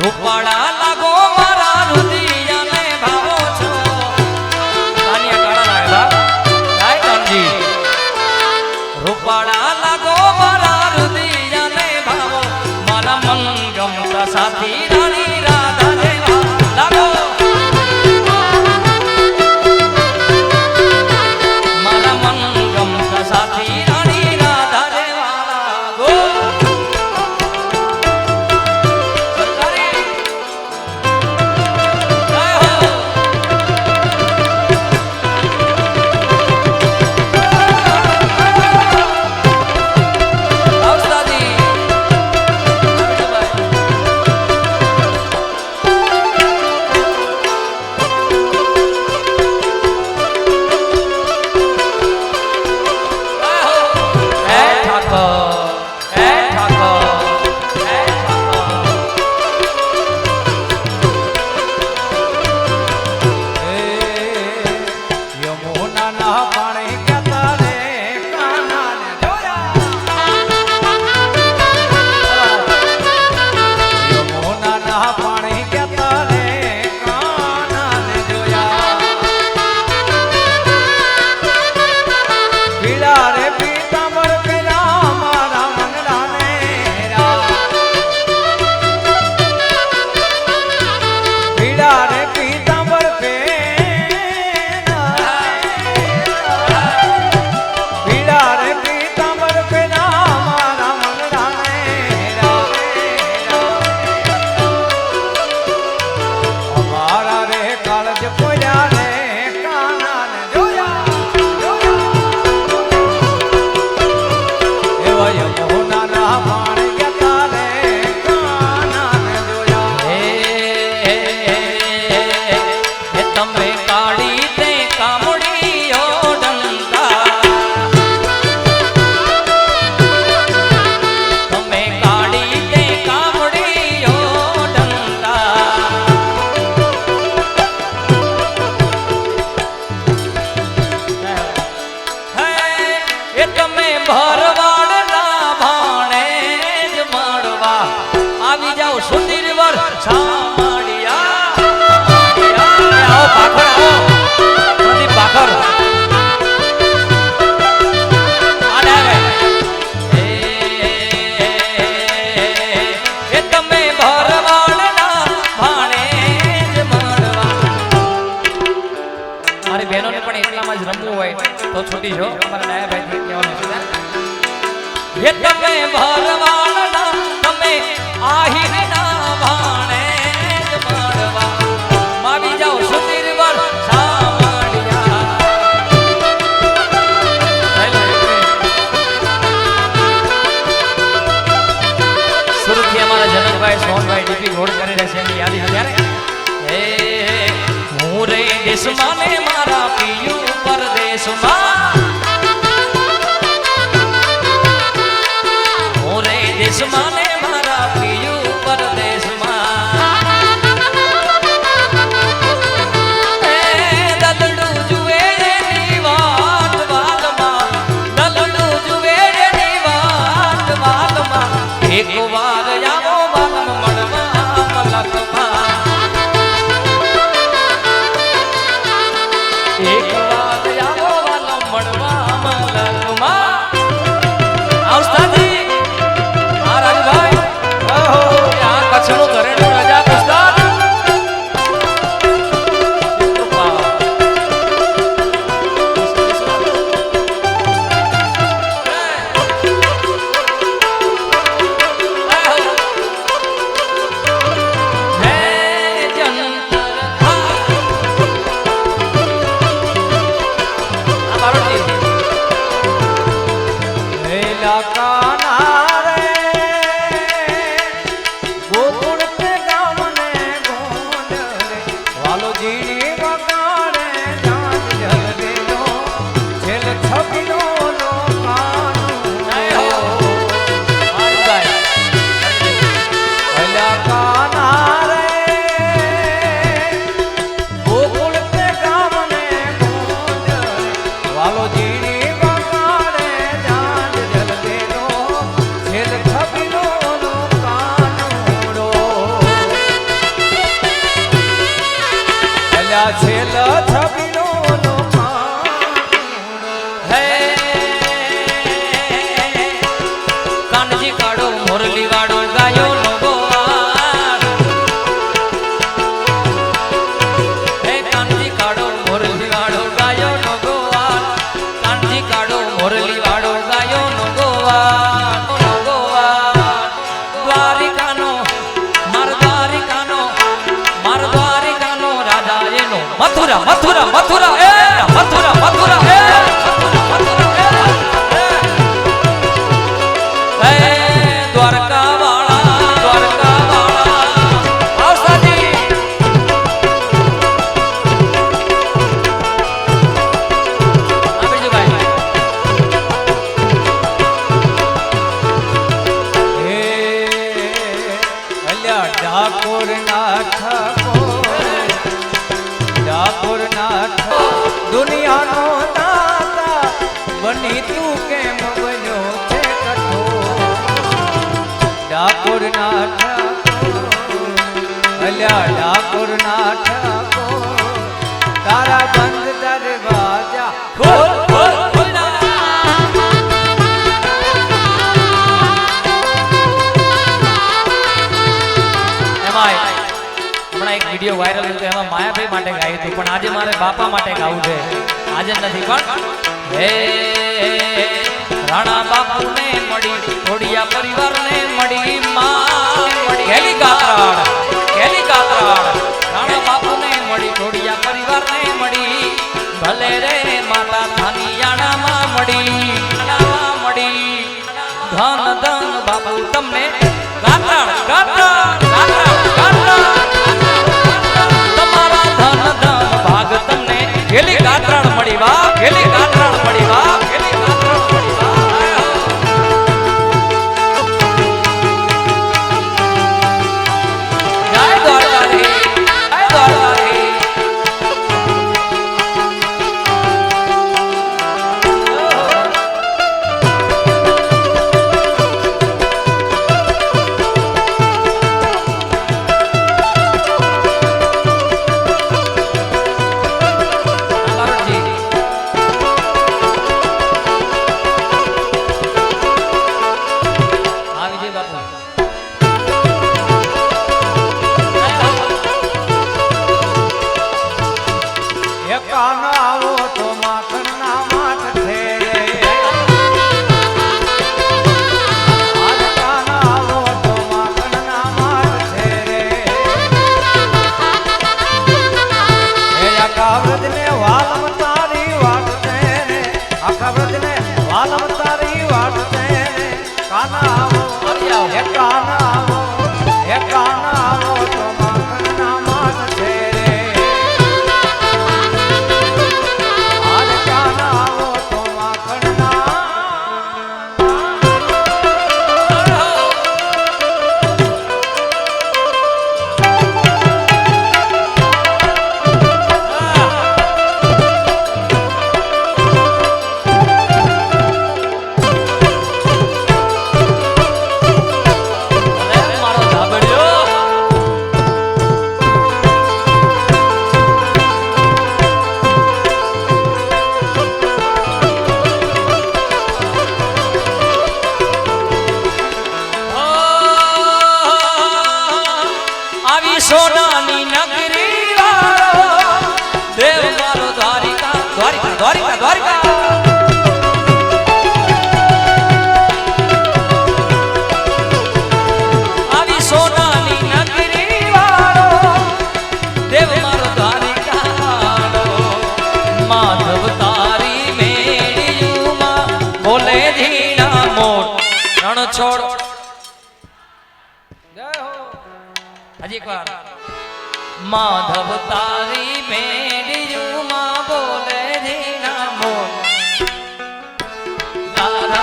રૂપાળા લાગો મારા રુદિયાને ભાવો છો કાનિયા કાળા લાગે બા જય કાનજી રૂપાળા લાગો મારા રુદિયાને ભાવો મારા મન ગમતા સાથી રાણી રાધા જેવા લાગો મારા મન ગમતા સાથી રાણી રાધા જેવા લાગો તો છૂટી જો અમારા ડાયા ભાઈ કહેવાનું છે એ તમે ભરવાના તમે આહીના ભાણે જ મળવા માવી જાઓ સુધીર વર સામડિયા સુરતથી અમારા જનકભાઈ સોનભાઈ ડીપી રોડ કરી રહ્યા છે એની યાદી અત્યારે હું રે દેશમાં ને મારા પિયું પરદેશમાં મોરે દેશમાં ને મારા પિયું પરદેશમાં દલડું જુએ ની વાત વાતમાં દલડું જુએ ની વાત વાતમાં એક વાર આવો બાલમ મળવા મલકમાં એક મથુરા મથુરા મથુરા એ મથુરા મથુરા એ દ્વારકા વાળા આવસાજી દુનિયાનો દાતા બની તું કેમ બન્યો છે કઠોર ડાકોર ના ઠાકોર અલ્યા ડાકોર ના ઠાકોર તારા બંધ દરવાજા ખોલ ખોલ હમણાં એક વિડીયો વાયરલ હતો એમાં માયાભાઈ માટે ગાયું હતું પણ આજે મારે બાપા માટે ગાવું છે આજે નથી પણ હે રાણા બાપુને મળી થોડિયા પરિવારને મળી માં મળી કેલી કાતરાળ રાણા બાપુને મળી થોડિયા પરિવારને મળી ભલે રે માતા થાનિયાણામાં મળી ધન ધન બાપુ તમને કાતરાળ કાતરાળ કેલી કાતરાળ મળી વા કેલી કાતરાળ મળી વા કેલી કાતરાળ મળી વા જય દ્વારકાધીશ જય દ્વારકાધીશ સોનાની નગરી વાળો દેવ મારો દ્વારિકા દ્વારિકા દ્વારિકા દ્વારિકા આવી સોનાની નગરી વાળો દેવ મારો દ્વારિકા વાળો માધવ તારી મેળીયુમાં બોલે ધીણા મોટ રણ છોડ હજી એક વાર માધવ તારી મેડીયુમાં બોલે ધીણા મોર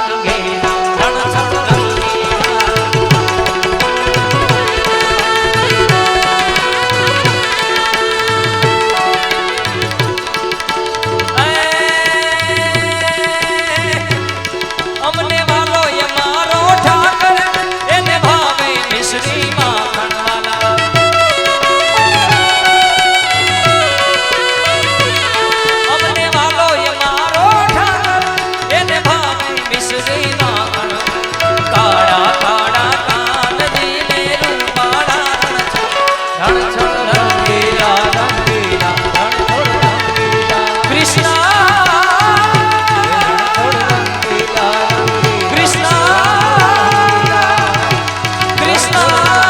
રંગેલા રણછોડ અમને વાલો એ મારો ઠાકર એને ભાવે મિશ્રી માખણ Krishna